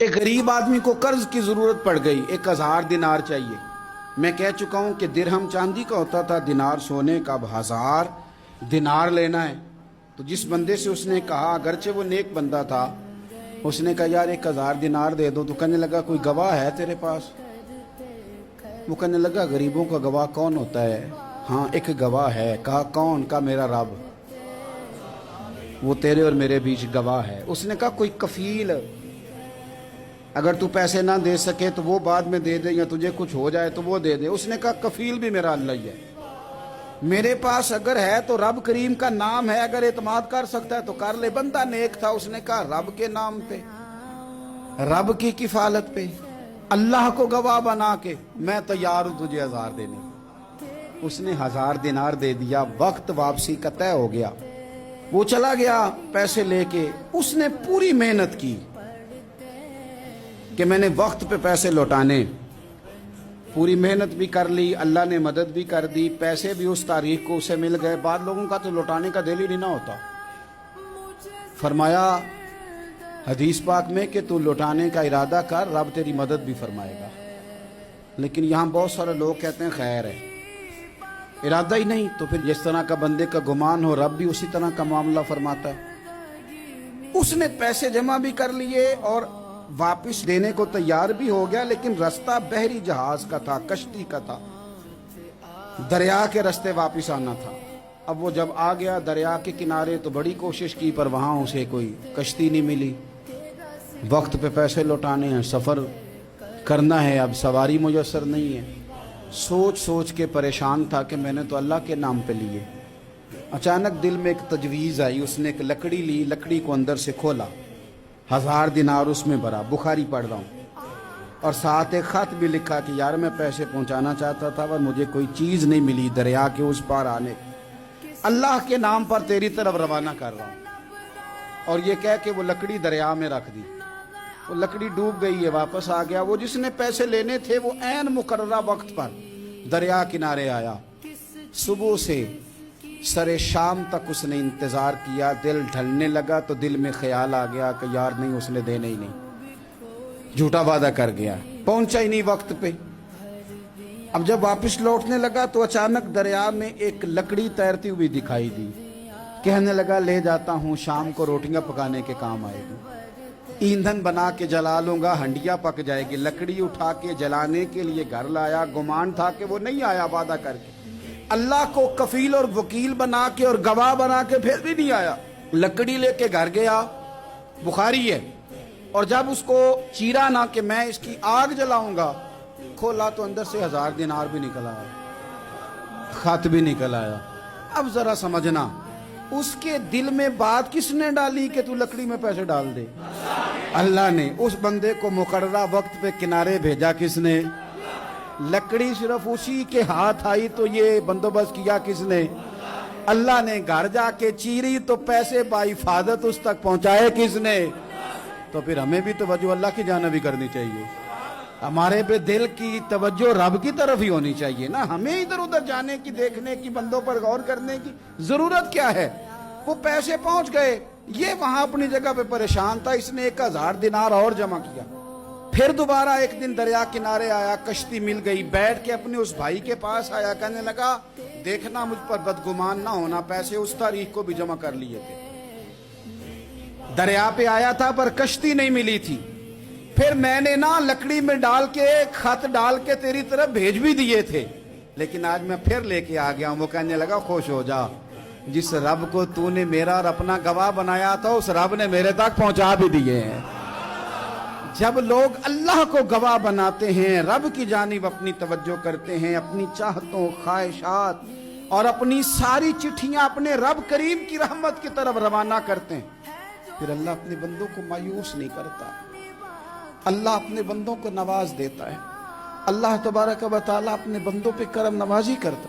ایک غریب آدمی کو قرض کی ضرورت پڑ گئی، 1000 دینار چاہیے۔ میں کہہ چکا ہوں کہ درہم چاندی کا ہوتا تھا، دینار سونے کا، اب 1000 دینار لینا ہے۔ تو جس بندے سے اس نے کہا، اگرچہ وہ نیک بندہ تھا، اس نے کہا یار 1000 دینار دے دو، تو کہنے لگا کوئی گواہ ہے تیرے پاس؟ وہ کہنے لگا غریبوں کا گواہ کون ہوتا ہے؟ ہاں ایک گواہ ہے۔ کہا کون؟ کہا میرا رب، وہ تیرے اور میرے بیچ گواہ ہے۔ اس نے کہا کوئی کفیل، اگر تو پیسے نہ دے سکے تو وہ بعد میں دے دے، یا تجھے کچھ ہو جائے تو وہ دے دے۔ اس نے کہا کفیل بھی میرا اللہ ہی ہے، میرے پاس اگر ہے تو رب کریم کا نام ہے، اگر اعتماد کر سکتا ہے تو کر لے۔ بندہ نیک تھا، اس نے کہا رب کے نام پہ، رب کی کفالت پہ، اللہ کو گواہ بنا کے میں تیار ہوں تجھے 1000 دینے۔ اس نے 1000 دینار دے دیا، وقت واپسی کا طے ہو گیا۔ وہ چلا گیا پیسے لے کے۔ اس نے پوری محنت کی کہ میں نے وقت پہ پیسے لوٹانے، پوری محنت بھی کر لی، اللہ نے مدد بھی کر دی، پیسے بھی اس تاریخ کو اسے مل گئے۔ بعض لوگوں کا تو لوٹانے کا دل ہی نہیں نہ ہوتا۔ فرمایا حدیث پاک میں کہ تو لوٹانے کا ارادہ کر، رب تیری مدد بھی فرمائے گا۔ لیکن یہاں بہت سارے لوگ کہتے ہیں خیر ہے، ارادہ ہی نہیں، تو پھر جس طرح کا بندے کا گمان ہو رب بھی اسی طرح کا معاملہ فرماتا ہے۔ اس نے پیسے جمع بھی کر لیے اور واپس دینے کو تیار بھی ہو گیا، لیکن رستہ بحری جہاز کا تھا، کشتی کا تھا، دریا کے رستے واپس آنا تھا۔ اب وہ جب آ گیا دریا کے کنارے تو بڑی کوشش کی، پر وہاں اسے کوئی کشتی نہیں ملی۔ وقت پہ پیسے لوٹانے ہیں، سفر کرنا ہے، اب سواری میسر نہیں ہے۔ سوچ سوچ کے پریشان تھا کہ میں نے تو اللہ کے نام پہ لیے۔ اچانک دل میں ایک تجویز آئی، اس نے ایک لکڑی لی، لکڑی کو اندر سے کھولا، 1000 دینار اس میں بھرا۔ بخاری پڑھ رہا ہوں، اور ساتھ ایک خط بھی لکھا کہ یار میں پیسے پہنچانا چاہتا تھا پر مجھے کوئی چیز نہیں ملی دریا کے اس پار آنے، اللہ کے نام پر تیری طرف روانہ کر رہا ہوں۔ اور یہ کہہ کہ وہ لکڑی دریا میں رکھ دی۔ وہ لکڑی ڈوب گئی ہے، واپس آ گیا۔ وہ جس نے پیسے لینے تھے وہ عین مقررہ وقت پر دریا کنارے آیا۔ صبح سے سر شام تک اس نے انتظار کیا۔ دل ڈھلنے لگا تو دل میں خیال آ گیا کہ یار نہیں، اس نے دینے ہی نہیں، جھوٹا وعدہ کر گیا، پہنچا ہی نہیں وقت پہ۔ اب جب واپس لوٹنے لگا تو اچانک دریا میں ایک لکڑی تیرتی ہوئی دکھائی دی۔ کہنے لگا لے جاتا ہوں، شام کو روٹیاں پکانے کے کام آئے گی، ایندھن بنا کے جلا لوں گا، ہنڈیا پک جائے گی۔ لکڑی اٹھا کے جلانے کے لیے گھر لایا، گمان تھا کہ وہ نہیں آیا وعدہ کر کے، اللہ کو کفیل اور وکیل بنا کے اور گواہ بنا کے پھر بھی نہیں آیا۔ لکڑی لے کے گھر گیا، بخاری ہے، اور جب اس کو چیرا نہ کہ میں اس کی آگ جلاؤں گا، کھولا تو اندر سے 1000 دینار بھی نکل آیا، خط بھی نکل آیا۔ اب ذرا سمجھنا، اس کے دل میں بات کس نے ڈالی کہ تو لکڑی میں پیسے ڈال دے؟ اللہ نے۔ اس بندے کو مقررہ وقت پہ کنارے بھیجا کس نے؟ لکڑی صرف اسی کے ہاتھ آئی تو یہ بندوبست کیا کس نے؟ اللہ نے۔ گھر جا کے چیری تو پیسے بحفاظت اس تک پہنچائے کس نے؟ تو پھر ہمیں بھی توجہ اللہ کی جانب بھی کرنی چاہیے، ہمارے پہ دل کی توجہ رب کی طرف ہی ہونی چاہیے نا۔ ہمیں ادھر ادھر جانے کی، دیکھنے کی، بندوں پر غور کرنے کی ضرورت کیا ہے؟ وہ پیسے پہنچ گئے، یہ وہاں اپنی جگہ پہ پریشان تھا۔ اس نے 1000 دینار اور جمع کیا۔ پھر دوبارہ ایک دن دریا کنارے آیا، کشتی مل گئی، بیٹھ کے اپنے اس بھائی کے پاس آیا، کہنے لگا دیکھنا مجھ پر بدگمان نہ ہونا، پیسے اس تاریخ کو بھی جمع کر لیے تھے، دریا پہ آیا تھا پر کشتی نہیں ملی تھی۔ پھر میں نے نا لکڑی میں ڈال کے خط ڈال کے تیری طرف بھیج بھی دیے تھے، لیکن آج میں پھر لے کے آ گیا ہوں۔ وہ کہنے لگا خوش ہو جا، جس رب کو تو نے میرا اور اپنا گواہ بنایا تھا اس رب نے میرے تک پہنچا بھی دیے ہیں۔ جب لوگ اللہ کو گواہ بناتے ہیں، رب کی جانب اپنی توجہ کرتے ہیں، اپنی چاہتوں، خواہشات اور اپنی ساری چٹھیاں اپنے رب کریم کی رحمت کی طرف روانہ کرتے ہیں، پھر اللہ اپنے بندوں کو مایوس نہیں کرتا، اللہ اپنے بندوں کو نواز دیتا ہے، اللہ تبارک و تعالیٰ اپنے بندوں پہ کرم نوازی کرتا ہے۔